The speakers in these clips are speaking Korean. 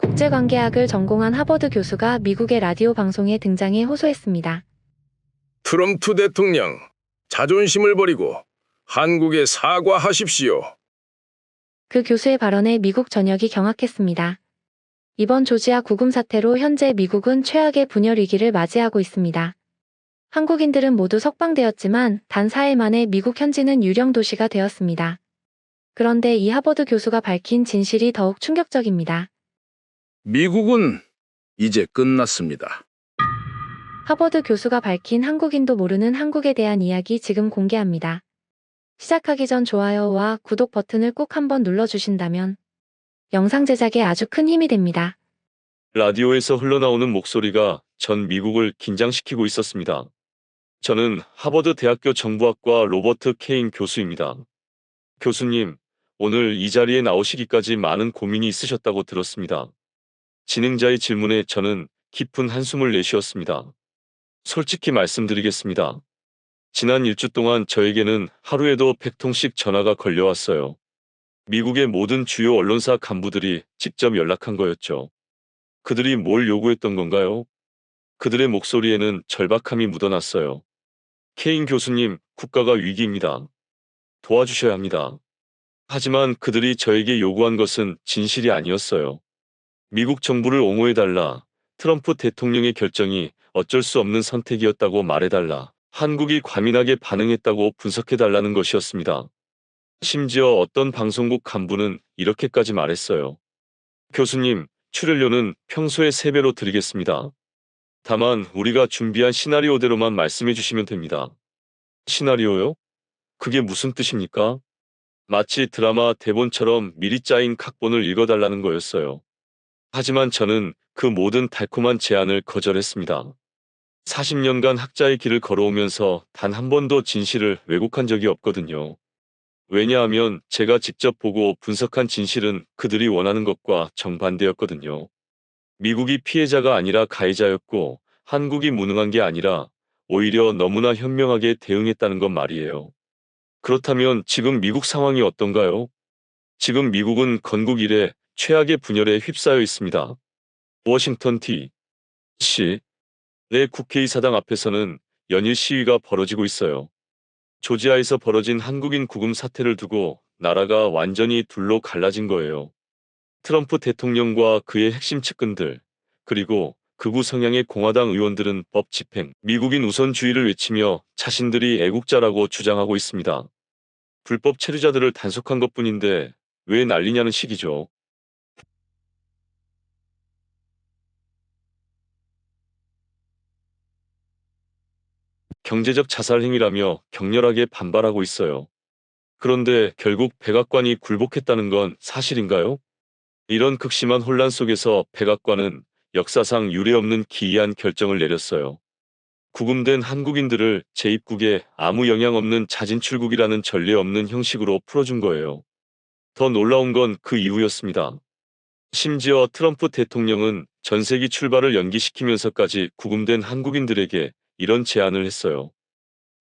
국제관계학을 전공한 하버드 교수가 미국의 라디오 방송에 등장해 호소했습니다. 트럼프 대통령, 자존심을 버리고 한국에 사과하십시오. 그 교수의 발언에 미국 전역이 경악했습니다. 이번 조지아 구금 사태로 현재 미국은 최악의 분열 위기를 맞이하고 있습니다. 한국인들은 모두 석방되었지만 단 4일 만에 미국 현지는 유령 도시가 되었습니다. 그런데 이 하버드 교수가 밝힌 진실이 더욱 충격적입니다. 미국은 이제 끝났습니다. 하버드 교수가 밝힌 한국인도 모르는 한국에 대한 이야기 지금 공개합니다. 시작하기 전 좋아요와 구독 버튼을 꼭 한번 눌러주신다면 영상 제작에 아주 큰 힘이 됩니다. 라디오에서 흘러나오는 목소리가 전 미국을 긴장시키고 있었습니다. 저는 하버드 대학교 정부학과 로버트 케인 교수입니다. 교수님, 오늘 이 자리에 나오시기까지 많은 고민이 있으셨다고 들었습니다. 진행자의 질문에 저는 깊은 한숨을 내쉬었습니다. 솔직히 말씀드리겠습니다. 지난 일주 동안 저에게는 하루에도 100통씩 전화가 걸려왔어요. 미국의 모든 주요 언론사 간부들이 직접 연락한 거였죠. 그들이 뭘 요구했던 건가요? 그들의 목소리에는 절박함이 묻어났어요. 케인 교수님, 국가가 위기입니다. 도와주셔야 합니다. 하지만 그들이 저에게 요구한 것은 진실이 아니었어요. 미국 정부를 옹호해달라. 트럼프 대통령의 결정이 어쩔 수 없는 선택이었다고 말해달라. 한국이 과민하게 반응했다고 분석해달라는 것이었습니다. 심지어 어떤 방송국 간부는 이렇게까지 말했어요. 교수님, 출연료는 평소의 3배로 드리겠습니다. 다만 우리가 준비한 시나리오대로만 말씀해 주시면 됩니다. 시나리오요? 그게 무슨 뜻입니까? 마치 드라마 대본처럼 미리 짜인 각본을 읽어달라는 거였어요. 하지만 저는 그 모든 달콤한 제안을 거절했습니다. 40년간 학자의 길을 걸어오면서 단 한 번도 진실을 왜곡한 적이 없거든요. 왜냐하면 제가 직접 보고 분석한 진실은 그들이 원하는 것과 정반대였거든요. 미국이 피해자가 아니라 가해자였고 한국이 무능한 게 아니라 오히려 너무나 현명하게 대응했다는 것 말이에요. 그렇다면 지금 미국 상황이 어떤가요? 지금 미국은 건국 이래 최악의 분열에 휩싸여 있습니다. 워싱턴 D.C. 내 국회의사당 앞에서는 연일 시위가 벌어지고 있어요. 조지아에서 벌어진 한국인 구금 사태를 두고 나라가 완전히 둘로 갈라진 거예요. 트럼프 대통령과 그의 핵심 측근들, 그리고 극우 성향의 공화당 의원들은 법 집행, 미국인 우선주의를 외치며 자신들이 애국자라고 주장하고 있습니다. 불법 체류자들을 단속한 것뿐인데 왜 난리냐는 식이죠. 경제적 자살 행위라며 격렬하게 반발하고 있어요. 그런데 결국 백악관이 굴복했다는 건 사실인가요? 이런 극심한 혼란 속에서 백악관은 역사상 유례없는 기이한 결정을 내렸어요. 구금된 한국인들을 재입국에 아무 영향 없는 자진출국이라는 전례 없는 형식으로 풀어준 거예요. 더 놀라운 건 그 이유였습니다. 심지어 트럼프 대통령은 전세기 출발을 연기시키면서까지 구금된 한국인들에게 이런 제안을 했어요.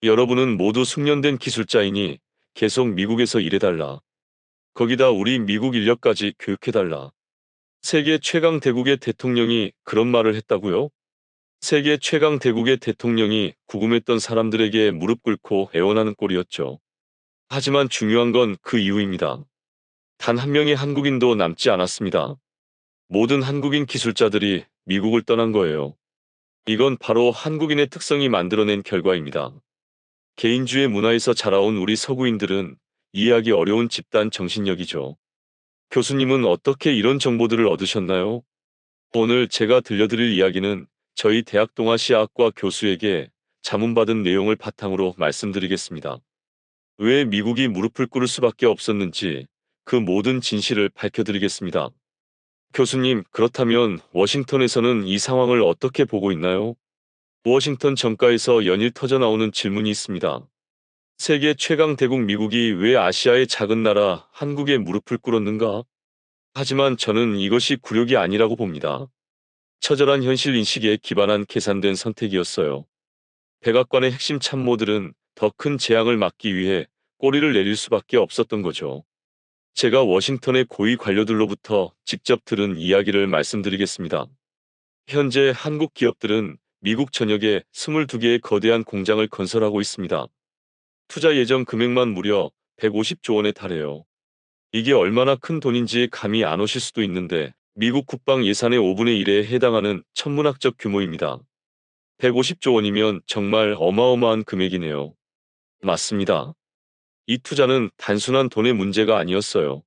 여러분은 모두 숙련된 기술자이니 계속 미국에서 일해달라. 거기다 우리 미국 인력까지 교육해달라. 세계 최강 대국의 대통령이 그런 말을 했다고요? 세계 최강 대국의 대통령이 구금했던 사람들에게 무릎 꿇고 애원하는 꼴이었죠. 하지만 중요한 건 그 이유입니다. 단 한 명의 한국인도 남지 않았습니다. 모든 한국인 기술자들이 미국을 떠난 거예요. 이건 바로 한국인의 특성이 만들어낸 결과입니다. 개인주의 문화에서 자라온 우리 서구인들은 이해하기 어려운 집단 정신력이죠. 교수님은 어떻게 이런 정보들을 얻으셨나요? 오늘 제가 들려드릴 이야기는 저희 대학 동아시아학과 교수에게 자문받은 내용을 바탕으로 말씀드리겠습니다. 왜 미국이 무릎을 꿇을 수밖에 없었는지 그 모든 진실을 밝혀드리겠습니다. 교수님, 그렇다면 워싱턴에서는 이 상황을 어떻게 보고 있나요? 워싱턴 정가에서 연일 터져나오는 질문이 있습니다. 세계 최강 대국 미국이 왜 아시아의 작은 나라 한국에 무릎을 꿇었는가? 하지만 저는 이것이 굴욕이 아니라고 봅니다. 처절한 현실 인식에 기반한 계산된 선택이었어요. 백악관의 핵심 참모들은 더 큰 재앙을 막기 위해 꼬리를 내릴 수밖에 없었던 거죠. 제가 워싱턴의 고위 관료들로부터 직접 들은 이야기를 말씀드리겠습니다. 현재 한국 기업들은 미국 전역에 22개의 거대한 공장을 건설하고 있습니다. 투자 예정 금액만 무려 150조 원에 달해요. 이게 얼마나 큰 돈인지 감이 안 오실 수도 있는데 미국 국방 예산의 5분의 1에 해당하는 천문학적 규모입니다. 150조 원이면 정말 어마어마한 금액이네요. 맞습니다. 이 투자는 단순한 돈의 문제가 아니었어요.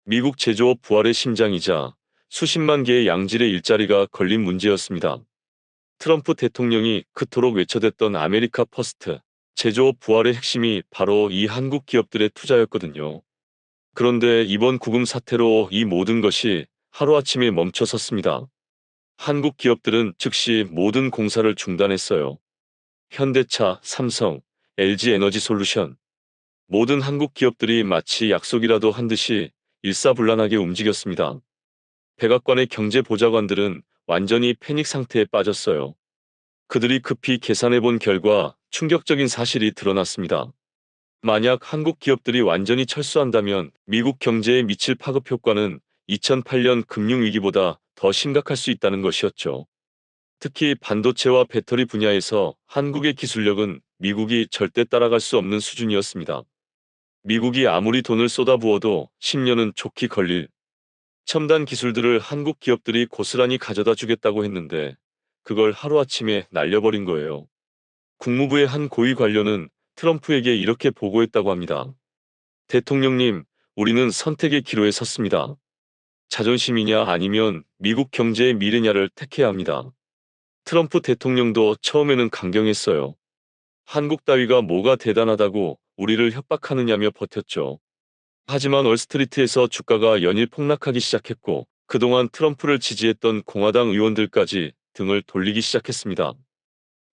미국 제조업 부활의 심장이자 수십만 개의 양질의 일자리가 걸린 문제였습니다. 트럼프 대통령이 그토록 외쳐댔던 아메리카 퍼스트, 제조업 부활의 핵심이 바로 이 한국 기업들의 투자였거든요. 그런데 이번 구금 사태로 이 모든 것이 하루아침에 멈춰섰습니다. 한국 기업들은 즉시 모든 공사를 중단했어요. 현대차, 삼성, LG에너지솔루션, 모든 한국 기업들이 마치 약속이라도 한 듯이 일사불란하게 움직였습니다. 백악관의 경제보좌관들은 완전히 패닉 상태에 빠졌어요. 그들이 급히 계산해 본 결과 충격적인 사실이 드러났습니다. 만약 한국 기업들이 완전히 철수한다면 미국 경제에 미칠 파급 효과는 2008년 금융위기보다 더 심각할 수 있다는 것이었죠. 특히 반도체와 배터리 분야에서 한국의 기술력은 미국이 절대 따라갈 수 없는 수준이었습니다. 미국이 아무리 돈을 쏟아부어도 10년은 좋게 걸릴 첨단 기술들을 한국 기업들이 고스란히 가져다 주겠다고 했는데 그걸 하루아침에 날려버린 거예요. 국무부의 한 고위 관료는 트럼프에게 이렇게 보고했다고 합니다. 대통령님, 우리는 선택의 기로에 섰습니다. 자존심이냐 아니면 미국 경제의 미래냐를 택해야 합니다. 트럼프 대통령도 처음에는 강경했어요. 한국 따위가 뭐가 대단하다고 우리를 협박하느냐며 버텼죠. 하지만 월스트리트에서 주가가 연일 폭락하기 시작했고 그동안 트럼프를 지지했던 공화당 의원들까지 등을 돌리기 시작했습니다.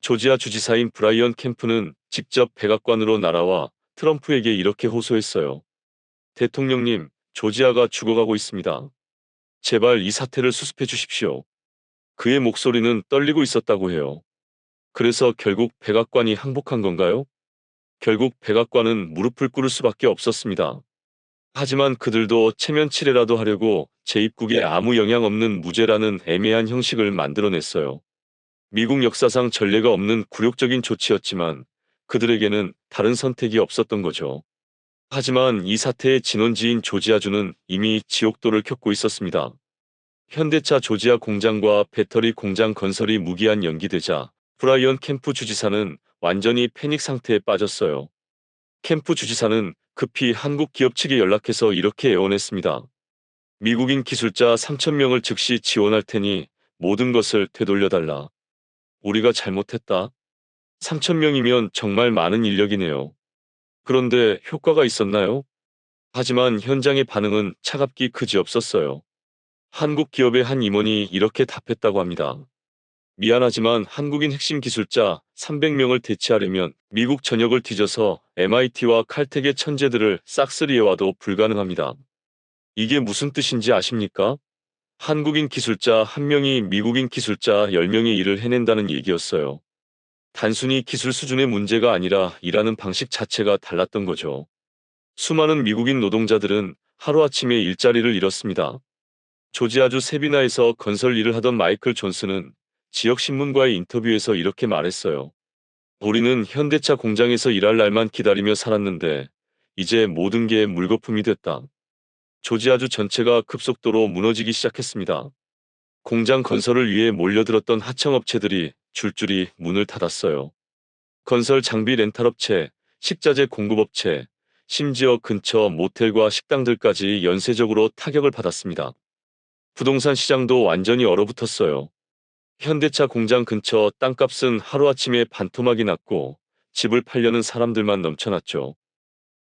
조지아 주지사인 브라이언 캠프는 직접 백악관으로 날아와 트럼프에게 이렇게 호소했어요. 대통령님, 조지아가 죽어가고 있습니다. 제발 이 사태를 수습해 주십시오. 그의 목소리는 떨리고 있었다고 해요. 그래서 결국 백악관이 항복한 건가요? 결국 백악관은 무릎을 꿇을 수밖에 없었습니다. 하지만 그들도 체면치레라도 하려고 제1국에 아무 영향 없는 무죄라는 애매한 형식을 만들어냈어요. 미국 역사상 전례가 없는 굴욕적인 조치였지만 그들에게는 다른 선택이 없었던 거죠. 하지만 이 사태의 진원지인 조지아주는 이미 지옥도를 켰고 있었습니다. 현대차 조지아 공장과 배터리 공장 건설이 무기한 연기되자 브라이언 캠프 주지사는 완전히 패닉 상태에 빠졌어요. 캠프 주지사는 급히 한국 기업 측에 연락해서 이렇게 애원했습니다. 미국인 기술자 3,000명을 즉시 지원할 테니 모든 것을 되돌려달라. 우리가 잘못했다. 3,000명이면 정말 많은 인력이네요. 그런데 효과가 있었나요? 하지만 현장의 반응은 차갑기 그지없었어요. 한국 기업의 한 임원이 이렇게 답했다고 합니다. 미안하지만 한국인 핵심 기술자 300명을 대체하려면 미국 전역을 뒤져서 MIT와 칼텍의 천재들을 싹쓸이해와도 불가능합니다. 이게 무슨 뜻인지 아십니까? 한국인 기술자 1명이 미국인 기술자 10명의 일을 해낸다는 얘기였어요. 단순히 기술 수준의 문제가 아니라 일하는 방식 자체가 달랐던 거죠. 수많은 미국인 노동자들은 하루아침에 일자리를 잃었습니다. 조지아주 세비나에서 건설 일을 하던 마이클 존스는 지역신문과의 인터뷰에서 이렇게 말했어요. 우리는 현대차 공장에서 일할 날만 기다리며 살았는데 이제 모든 게 물거품이 됐다. 조지아주 전체가 급속도로 무너지기 시작했습니다. 공장 건설을 위해 몰려들었던 하청업체들이 줄줄이 문을 닫았어요. 건설 장비 렌탈업체, 식자재 공급업체, 심지어 근처 모텔과 식당들까지 연쇄적으로 타격을 받았습니다. 부동산 시장도 완전히 얼어붙었어요. 현대차 공장 근처 땅값은 하루아침에 반토막이 났고 집을 팔려는 사람들만 넘쳐났죠.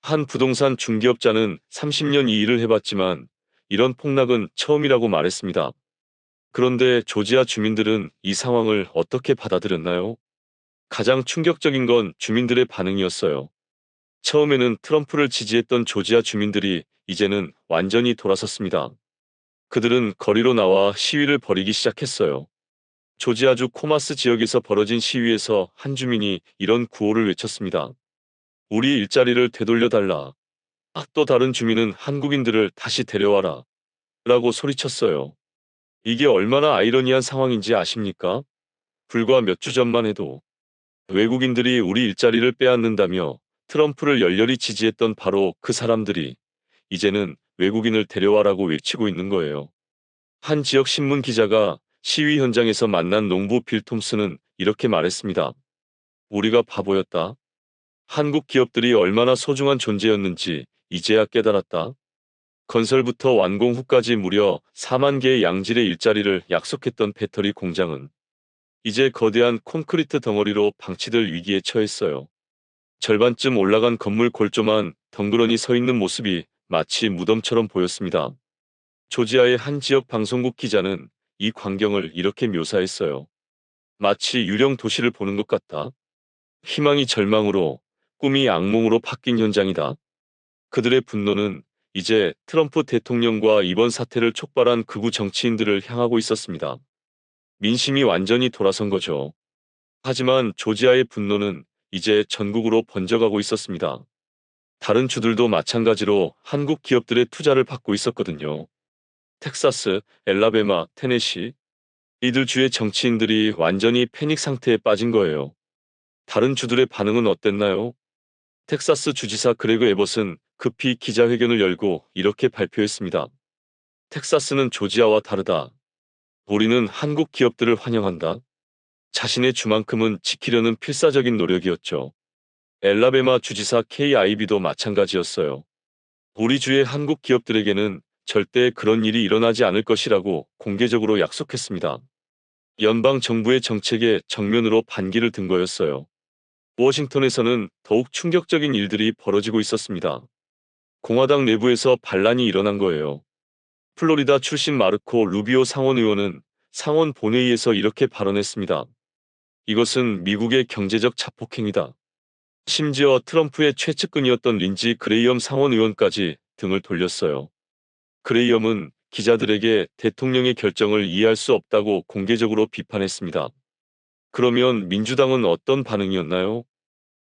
한 부동산 중개업자는 30년 이 일을 해봤지만 이런 폭락은 처음이라고 말했습니다. 그런데 조지아 주민들은 이 상황을 어떻게 받아들였나요? 가장 충격적인 건 주민들의 반응이었어요. 처음에는 트럼프를 지지했던 조지아 주민들이 이제는 완전히 돌아섰습니다. 그들은 거리로 나와 시위를 벌이기 시작했어요. 조지아주 코마스 지역에서 벌어진 시위에서 한 주민이 이런 구호를 외쳤습니다. 우리 일자리를 되돌려달라. 또 다른 주민은 한국인들을 다시 데려와라 라고 소리쳤어요. 이게 얼마나 아이러니한 상황인지 아십니까? 불과 몇 주 전만 해도 외국인들이 우리 일자리를 빼앗는다며 트럼프를 열렬히 지지했던 바로 그 사람들이 이제는 외국인을 데려와라고 외치고 있는 거예요. 한 지역 신문 기자가 시위 현장에서 만난 농부 빌 톰슨은 이렇게 말했습니다. 우리가 바보였다. 한국 기업들이 얼마나 소중한 존재였는지 이제야 깨달았다. 건설부터 완공 후까지 무려 4만 개의 양질의 일자리를 약속했던 배터리 공장은 이제 거대한 콘크리트 덩어리로 방치될 위기에 처했어요. 절반쯤 올라간 건물 골조만 덩그러니 서 있는 모습이 마치 무덤처럼 보였습니다. 조지아의 한 지역 방송국 기자는 이 광경을 이렇게 묘사했어요. 마치 유령 도시를 보는 것 같다. 희망이 절망으로, 꿈이 악몽으로 바뀐 현장이다. 그들의 분노는 이제 트럼프 대통령과 이번 사태를 촉발한 극우 정치인들을 향하고 있었습니다. 민심이 완전히 돌아선 거죠. 하지만 조지아의 분노는 이제 전국으로 번져가고 있었습니다. 다른 주들도 마찬가지로 한국 기업들의 투자를 받고 있었거든요. 텍사스, 엘라베마, 테네시. 이들 주의 정치인들이 완전히 패닉 상태에 빠진 거예요. 다른 주들의 반응은 어땠나요? 텍사스 주지사 그레그 에벗은 급히 기자회견을 열고 이렇게 발표했습니다. 텍사스는 조지아와 다르다. 우리는 한국 기업들을 환영한다. 자신의 주만큼은 지키려는 필사적인 노력이었죠. 엘라베마 주지사 케이 아이비도 마찬가지였어요. 우리 주의 한국 기업들에게는 절대 그런 일이 일어나지 않을 것이라고 공개적으로 약속했습니다. 연방 정부의 정책에 정면으로 반기를 든 거였어요. 워싱턴에서는 더욱 충격적인 일들이 벌어지고 있었습니다. 공화당 내부에서 반란이 일어난 거예요. 플로리다 출신 마르코 루비오 상원 의원은 상원 본회의에서 이렇게 발언했습니다. 이것은 미국의 경제적 자폭행위다. 심지어 트럼프의 최측근이었던 린지 그레이엄 상원 의원까지 등을 돌렸어요. 그레이엄은 기자들에게 대통령의 결정을 이해할 수 없다고 공개적으로 비판했습니다. 그러면 민주당은 어떤 반응이었나요?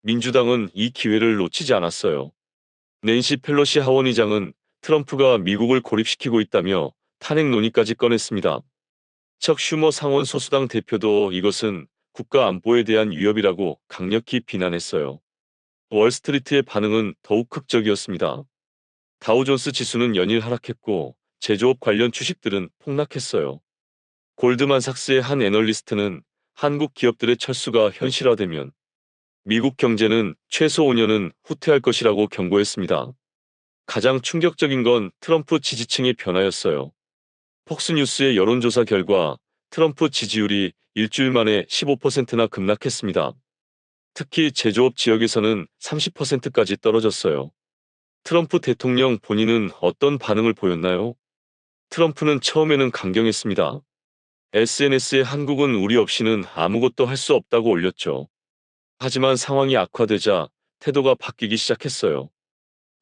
민주당은 이 기회를 놓치지 않았어요. 낸시 펠로시 하원의장은 트럼프가 미국을 고립시키고 있다며 탄핵 논의까지 꺼냈습니다. 척 슈머 상원 소수당 대표도 이것은 국가 안보에 대한 위협이라고 강력히 비난했어요. 월스트리트의 반응은 더욱 극적이었습니다. 다우존스 지수는 연일 하락했고 제조업 관련 주식들은 폭락했어요. 골드만삭스의 한 애널리스트는 한국 기업들의 철수가 현실화되면 미국 경제는 최소 5년은 후퇴할 것이라고 경고했습니다. 가장 충격적인 건 트럼프 지지층의 변화였어요. 폭스뉴스의 여론조사 결과 트럼프 지지율이 일주일 만에 15%나 급락했습니다. 특히 제조업 지역에서는 30%까지 떨어졌어요. 트럼프 대통령 본인은 어떤 반응을 보였나요? 트럼프는 처음에는 강경했습니다. SNS에 한국은 우리 없이는 아무것도 할 수 없다고 올렸죠. 하지만 상황이 악화되자 태도가 바뀌기 시작했어요.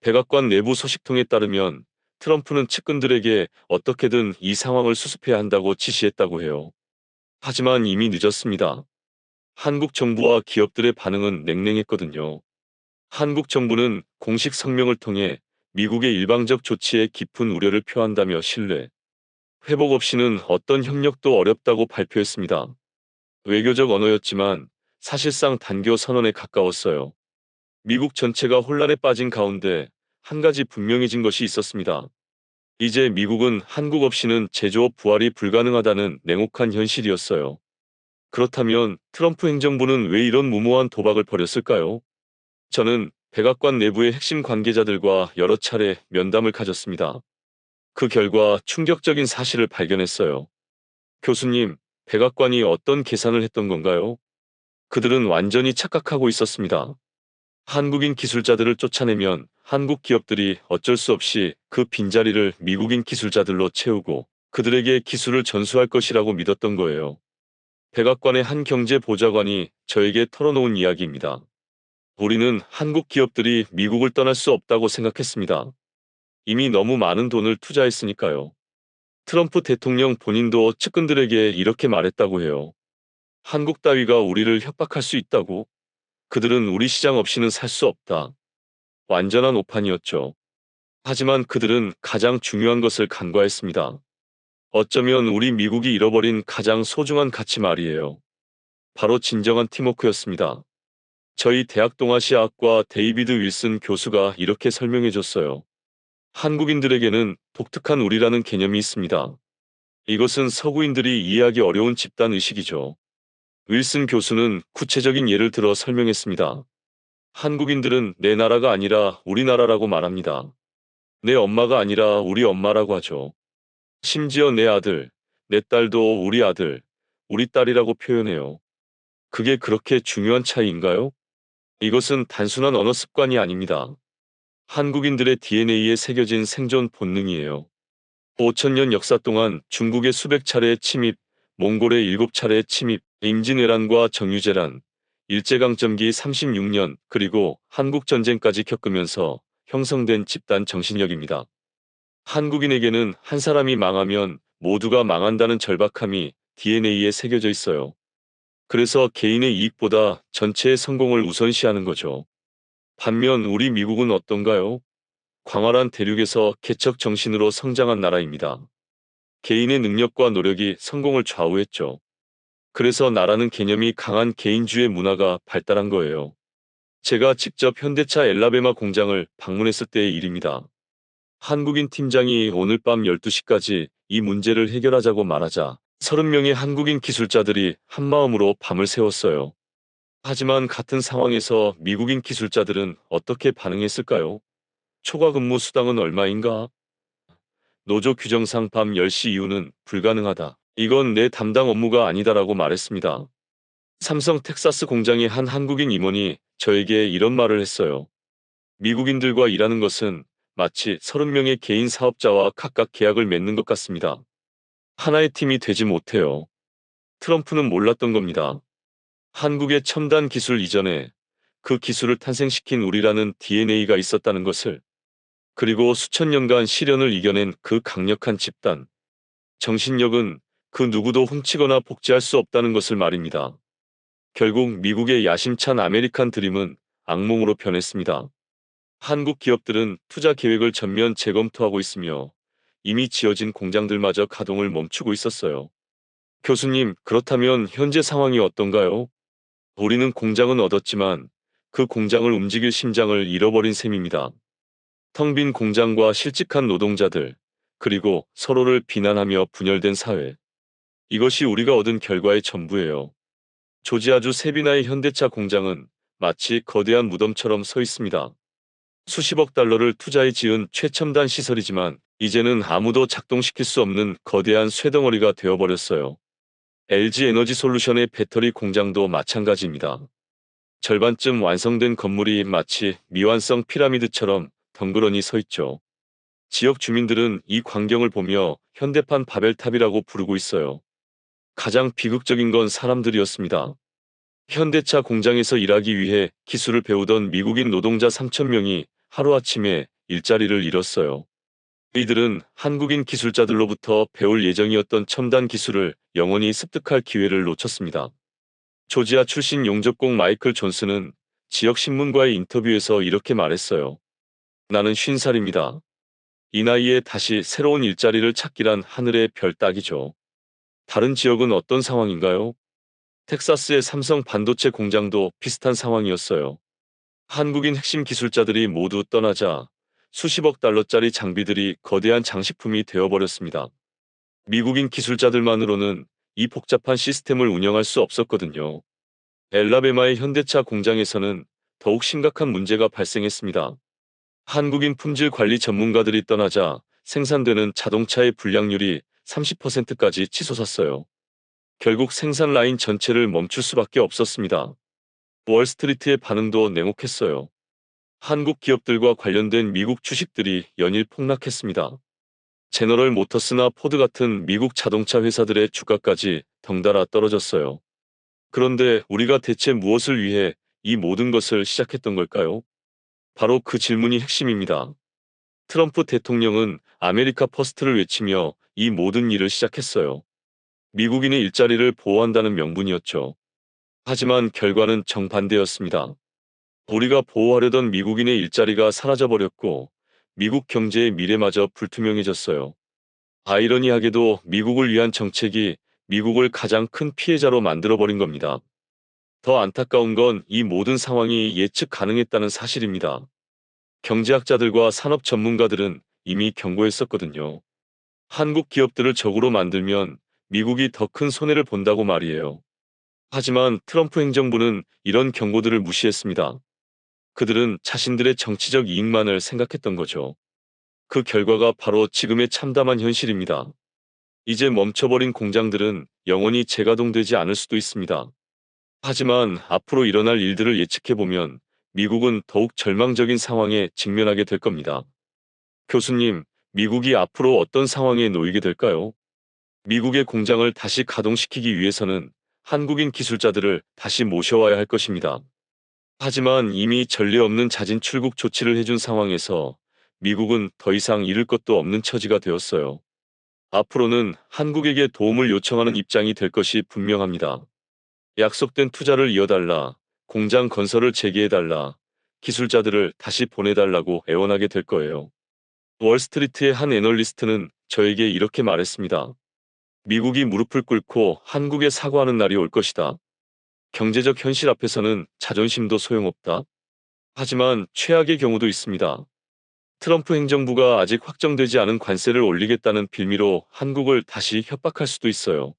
백악관 내부 소식통에 따르면 트럼프는 측근들에게 어떻게든 이 상황을 수습해야 한다고 지시했다고 해요. 하지만 이미 늦었습니다. 한국 정부와 기업들의 반응은 냉랭했거든요. 한국 정부는 공식 성명을 통해 미국의 일방적 조치에 깊은 우려를 표한다며 신뢰, 회복 없이는 어떤 협력도 어렵다고 발표했습니다. 외교적 언어였지만 사실상 단교 선언에 가까웠어요. 미국 전체가 혼란에 빠진 가운데 한 가지 분명해진 것이 있었습니다. 이제 미국은 한국 없이는 제조업 부활이 불가능하다는 냉혹한 현실이었어요. 그렇다면 트럼프 행정부는 왜 이런 무모한 도박을 벌였을까요? 저는 백악관 내부의 핵심 관계자들과 여러 차례 면담을 가졌습니다. 그 결과 충격적인 사실을 발견했어요. 교수님, 백악관이 어떤 계산을 했던 건가요? 그들은 완전히 착각하고 있었습니다. 한국인 기술자들을 쫓아내면 한국 기업들이 어쩔 수 없이 그 빈자리를 미국인 기술자들로 채우고 그들에게 기술을 전수할 것이라고 믿었던 거예요. 백악관의 한 경제보좌관이 저에게 털어놓은 이야기입니다. 우리는 한국 기업들이 미국을 떠날 수 없다고 생각했습니다. 이미 너무 많은 돈을 투자했으니까요. 트럼프 대통령 본인도 측근들에게 이렇게 말했다고 해요. 한국 따위가 우리를 협박할 수 있다고? 그들은 우리 시장 없이는 살 수 없다. 완전한 오판이었죠. 하지만 그들은 가장 중요한 것을 간과했습니다. 어쩌면 우리 미국이 잃어버린 가장 소중한 가치 말이에요. 바로 진정한 팀워크였습니다. 저희 대학 동아시아학과 데이비드 윌슨 교수가 이렇게 설명해 줬어요. 한국인들에게는 독특한 우리라는 개념이 있습니다. 이것은 서구인들이 이해하기 어려운 집단 의식이죠. 윌슨 교수는 구체적인 예를 들어 설명했습니다. 한국인들은 내 나라가 아니라 우리나라라고 말합니다. 내 엄마가 아니라 우리 엄마라고 하죠. 심지어 내 아들, 내 딸도 우리 아들, 우리 딸이라고 표현해요. 그게 그렇게 중요한 차이인가요? 이것은 단순한 언어 습관이 아닙니다. 한국인들의 DNA에 새겨진 생존 본능이에요. 5천년 역사 동안 중국의 수백 차례의 침입, 몽골의 7차례의 침입, 임진왜란과 정유재란, 일제강점기 36년, 그리고 한국전쟁까지 겪으면서 형성된 집단 정신력입니다. 한국인에게는 한 사람이 망하면 모두가 망한다는 절박함이 DNA에 새겨져 있어요. 그래서 개인의 이익보다 전체의 성공을 우선시하는 거죠. 반면 우리 미국은 어떤가요? 광활한 대륙에서 개척 정신으로 성장한 나라입니다. 개인의 능력과 노력이 성공을 좌우했죠. 그래서 나라는 개념이 강한 개인주의 문화가 발달한 거예요. 제가 직접 현대차 엘라베마 공장을 방문했을 때의 일입니다. 한국인 팀장이 오늘 밤 12시까지 이 문제를 해결하자고 말하자 30명의 한국인 기술자들이 한마음으로 밤을 새웠어요. 하지만 같은 상황에서 미국인 기술자들은 어떻게 반응했을까요? 초과 근무 수당은 얼마인가? 노조 규정상 밤 10시 이후는 불가능하다. 이건 내 담당 업무가 아니다라고 말했습니다. 삼성 텍사스 공장의 한 한국인 임원이 저에게 이런 말을 했어요. 미국인들과 일하는 것은 마치 30명의 개인 사업자와 각각 계약을 맺는 것 같습니다. 하나의 팀이 되지 못해요. 트럼프는 몰랐던 겁니다. 한국의 첨단 기술 이전에 그 기술을 탄생시킨 우리라는 DNA가 있었다는 것을, 그리고 수천 년간 시련을 이겨낸 그 강력한 집단, 정신력은 그 누구도 훔치거나 복제할 수 없다는 것을 말입니다. 결국 미국의 야심찬 아메리칸 드림은 악몽으로 변했습니다. 한국 기업들은 투자 계획을 전면 재검토하고 있으며 이미 지어진 공장들마저 가동을 멈추고 있었어요. 교수님, 그렇다면 현재 상황이 어떤가요? 우리는 공장은 얻었지만 그 공장을 움직일 심장을 잃어버린 셈입니다. 텅 빈 공장과 실직한 노동자들, 그리고 서로를 비난하며 분열된 사회. 이것이 우리가 얻은 결과의 전부예요. 조지아주 세비나의 현대차 공장은 마치 거대한 무덤처럼 서 있습니다. 수십억 달러를 투자해 지은 최첨단 시설이지만 이제는 아무도 작동시킬 수 없는 거대한 쇠덩어리가 되어버렸어요. LG 에너지 솔루션의 배터리 공장도 마찬가지입니다. 절반쯤 완성된 건물이 마치 미완성 피라미드처럼 덩그러니 서 있죠. 지역 주민들은 이 광경을 보며 현대판 바벨탑이라고 부르고 있어요. 가장 비극적인 건 사람들이었습니다. 현대차 공장에서 일하기 위해 기술을 배우던 미국인 노동자 3,000명이 하루아침에 일자리를 잃었어요. 이들은 한국인 기술자들로부터 배울 예정이었던 첨단 기술을 영원히 습득할 기회를 놓쳤습니다. 조지아 출신 용접공 마이클 존슨은 지역 신문과의 인터뷰에서 이렇게 말했어요. 나는 50살입니다. 이 나이에 다시 새로운 일자리를 찾기란 하늘의 별 따기죠. 다른 지역은 어떤 상황인가요? 텍사스의 삼성 반도체 공장도 비슷한 상황이었어요. 한국인 핵심 기술자들이 모두 떠나자 수십억 달러짜리 장비들이 거대한 장식품이 되어버렸습니다. 미국인 기술자들만으로는 이 복잡한 시스템을 운영할 수 없었거든요. 엘라베마의 현대차 공장에서는 더욱 심각한 문제가 발생했습니다. 한국인 품질 관리 전문가들이 떠나자 생산되는 자동차의 불량률이 30%까지 치솟았어요. 결국 생산 라인 전체를 멈출 수밖에 없었습니다. 월스트리트의 반응도 냉혹했어요. 한국 기업들과 관련된 미국 주식들이 연일 폭락했습니다. 제너럴 모터스나 포드 같은 미국 자동차 회사들의 주가까지 덩달아 떨어졌어요. 그런데 우리가 대체 무엇을 위해 이 모든 것을 시작했던 걸까요? 바로 그 질문이 핵심입니다. 트럼프 대통령은 아메리카 퍼스트를 외치며 이 모든 일을 시작했어요. 미국인의 일자리를 보호한다는 명분이었죠. 하지만 결과는 정반대였습니다. 우리가 보호하려던 미국인의 일자리가 사라져버렸고 미국 경제의 미래마저 불투명해졌어요. 아이러니하게도 미국을 위한 정책이 미국을 가장 큰 피해자로 만들어버린 겁니다. 더 안타까운 건 이 모든 상황이 예측 가능했다는 사실입니다. 경제학자들과 산업 전문가들은 이미 경고했었거든요. 한국 기업들을 적으로 만들면 미국이 더 큰 손해를 본다고 말이에요. 하지만 트럼프 행정부는 이런 경고들을 무시했습니다. 그들은 자신들의 정치적 이익만을 생각했던 거죠. 그 결과가 바로 지금의 참담한 현실입니다. 이제 멈춰버린 공장들은 영원히 재가동되지 않을 수도 있습니다. 하지만 앞으로 일어날 일들을 예측해보면 미국은 더욱 절망적인 상황에 직면하게 될 겁니다. 교수님, 미국이 앞으로 어떤 상황에 놓이게 될까요? 미국의 공장을 다시 가동시키기 위해서는 한국인 기술자들을 다시 모셔와야 할 것입니다. 하지만 이미 전례 없는 자진 출국 조치를 해준 상황에서 미국은 더 이상 잃을 것도 없는 처지가 되었어요. 앞으로는 한국에게 도움을 요청하는 입장이 될 것이 분명합니다. 약속된 투자를 이어달라, 공장 건설을 재개해달라, 기술자들을 다시 보내달라고 애원하게 될 거예요. 월스트리트의 한 애널리스트는 저에게 이렇게 말했습니다. 미국이 무릎을 꿇고 한국에 사과하는 날이 올 것이다. 경제적 현실 앞에서는 자존심도 소용없다. 하지만 최악의 경우도 있습니다. 트럼프 행정부가 아직 확정되지 않은 관세를 올리겠다는 빌미로 한국을 다시 협박할 수도 있어요.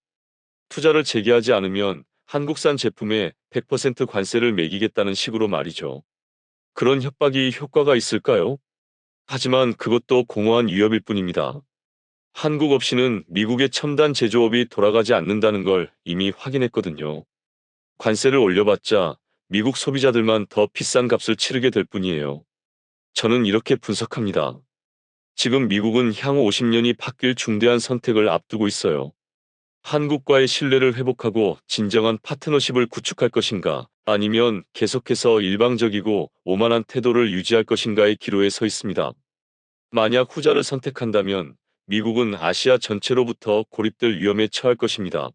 투자를 재개하지 않으면 한국산 제품에 100% 관세를 매기겠다는 식으로 말이죠. 그런 협박이 효과가 있을까요? 하지만 그것도 공허한 위협일 뿐입니다. 한국 없이는 미국의 첨단 제조업이 돌아가지 않는다는 걸 이미 확인했거든요. 관세를 올려봤자 미국 소비자들만 더 비싼 값을 치르게 될 뿐이에요. 저는 이렇게 분석합니다. 지금 미국은 향후 50년이 바뀔 중대한 선택을 앞두고 있어요. 한국과의 신뢰를 회복하고 진정한 파트너십을 구축할 것인가, 아니면 계속해서 일방적이고 오만한 태도를 유지할 것인가의 기로에 서 있습니다. 만약 후자를 선택한다면 미국은 아시아 전체로부터 고립될 위험에 처할 것입니다.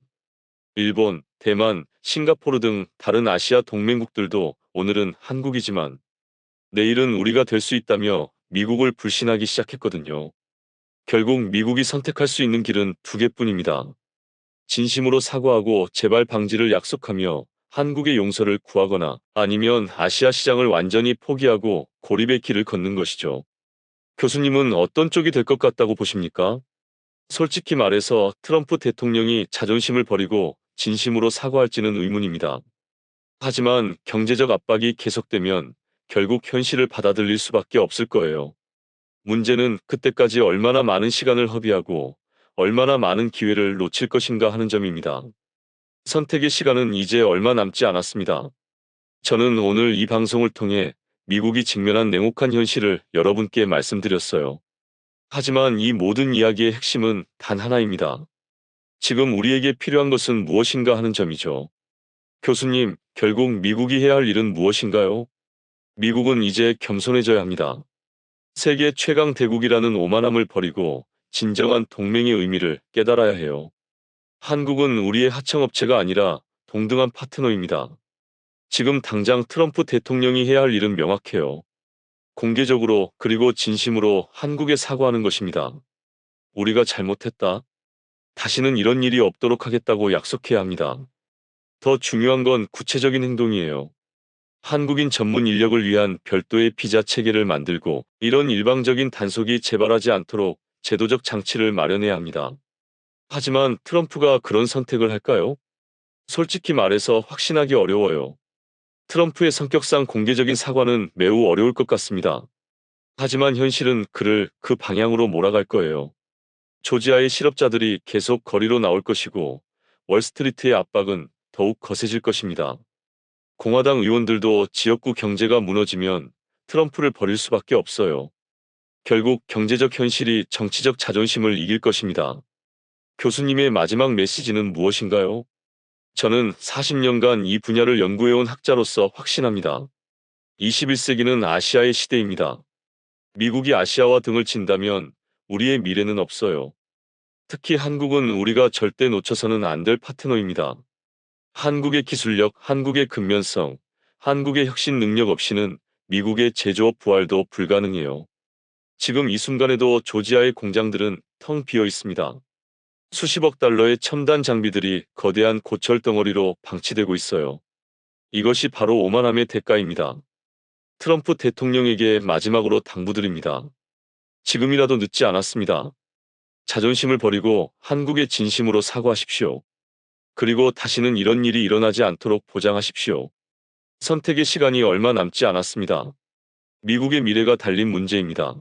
일본, 대만, 싱가포르 등 다른 아시아 동맹국들도 오늘은 한국이지만 내일은 우리가 될 수 있다며 미국을 불신하기 시작했거든요. 결국 미국이 선택할 수 있는 길은 두 개뿐입니다. 진심으로 사과하고 재발 방지를 약속하며 한국의 용서를 구하거나 아니면 아시아 시장을 완전히 포기하고 고립의 길을 걷는 것이죠. 교수님은 어떤 쪽이 될 것 같다고 보십니까? 솔직히 말해서 트럼프 대통령이 자존심을 버리고 진심으로 사과할지는 의문입니다. 하지만 경제적 압박이 계속되면 결국 현실을 받아들일 수밖에 없을 거예요. 문제는 그때까지 얼마나 많은 시간을 허비하고 얼마나 많은 기회를 놓칠 것인가 하는 점입니다. 선택의 시간은 이제 얼마 남지 않았습니다. 저는 오늘 이 방송을 통해 미국이 직면한 냉혹한 현실을 여러분께 말씀드렸어요. 하지만 이 모든 이야기의 핵심은 단 하나입니다. 지금 우리에게 필요한 것은 무엇인가 하는 점이죠. 교수님, 결국 미국이 해야 할 일은 무엇인가요? 미국은 이제 겸손해져야 합니다. 세계 최강 대국이라는 오만함을 버리고 진정한 동맹의 의미를 깨달아야 해요. 한국은 우리의 하청업체가 아니라 동등한 파트너입니다. 지금 당장 트럼프 대통령이 해야 할 일은 명확해요. 공개적으로 그리고 진심으로 한국에 사과하는 것입니다. 우리가 잘못했다. 다시는 이런 일이 없도록 하겠다고 약속해야 합니다. 더 중요한 건 구체적인 행동이에요. 한국인 전문 인력을 위한 별도의 비자 체계를 만들고 이런 일방적인 단속이 재발하지 않도록 제도적 장치를 마련해야 합니다. 하지만 트럼프가 그런 선택을 할까요? 솔직히 말해서 확신하기 어려워요. 트럼프의 성격상 공개적인 사과는 매우 어려울 것 같습니다. 하지만 현실은 그를 그 방향으로 몰아갈 거예요. 조지아의 실업자들이 계속 거리로 나올 것이고 월스트리트의 압박은 더욱 거세질 것입니다. 공화당 의원들도 지역구 경제가 무너지면 트럼프를 버릴 수밖에 없어요. 결국 경제적 현실이 정치적 자존심을 이길 것입니다. 교수님의 마지막 메시지는 무엇인가요? 저는 40년간 이 분야를 연구해온 학자로서 확신합니다. 21세기는 아시아의 시대입니다. 미국이 아시아와 등을 친다면 우리의 미래는 없어요. 특히 한국은 우리가 절대 놓쳐서는 안 될 파트너입니다. 한국의 기술력, 한국의 근면성, 한국의 혁신 능력 없이는 미국의 제조업 부활도 불가능해요. 지금 이 순간에도 조지아의 공장들은 텅 비어 있습니다. 수십억 달러의 첨단 장비들이 거대한 고철 덩어리로 방치되고 있어요. 이것이 바로 오만함의 대가입니다. 트럼프 대통령에게 마지막으로 당부드립니다. 지금이라도 늦지 않았습니다. 자존심을 버리고 한국의 진심으로 사과하십시오. 그리고 다시는 이런 일이 일어나지 않도록 보장하십시오. 선택의 시간이 얼마 남지 않았습니다. 미국의 미래가 달린 문제입니다.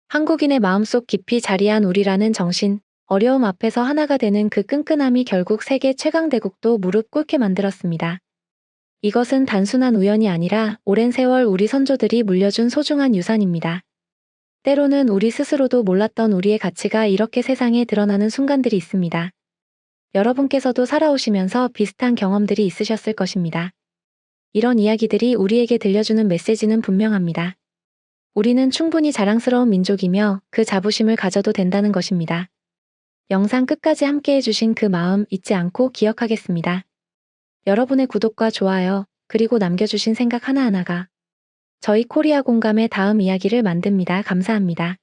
한국인의 마음속 깊이 자리한 우리라는 정신, 어려움 앞에서 하나가 되는 그 끈끈함이 결국 세계 최강대국도 무릎 꿇게 만들었습니다. 이것은 단순한 우연이 아니라 오랜 세월 우리 선조들이 물려준 소중한 유산입니다. 때로는 우리 스스로도 몰랐던 우리의 가치가 이렇게 세상에 드러나는 순간들이 있습니다. 여러분께서도 살아오시면서 비슷한 경험들이 있으셨을 것입니다. 이런 이야기들이 우리에게 들려주는 메시지는 분명합니다. 우리는 충분히 자랑스러운 민족이며 그 자부심을 가져도 된다는 것입니다. 영상 끝까지 함께 해주신 그 마음 잊지 않고 기억하겠습니다. 여러분의 구독과 좋아요, 그리고 남겨주신 생각 하나하나가 저희 코리아 공감의 다음 이야기를 만듭니다. 감사합니다.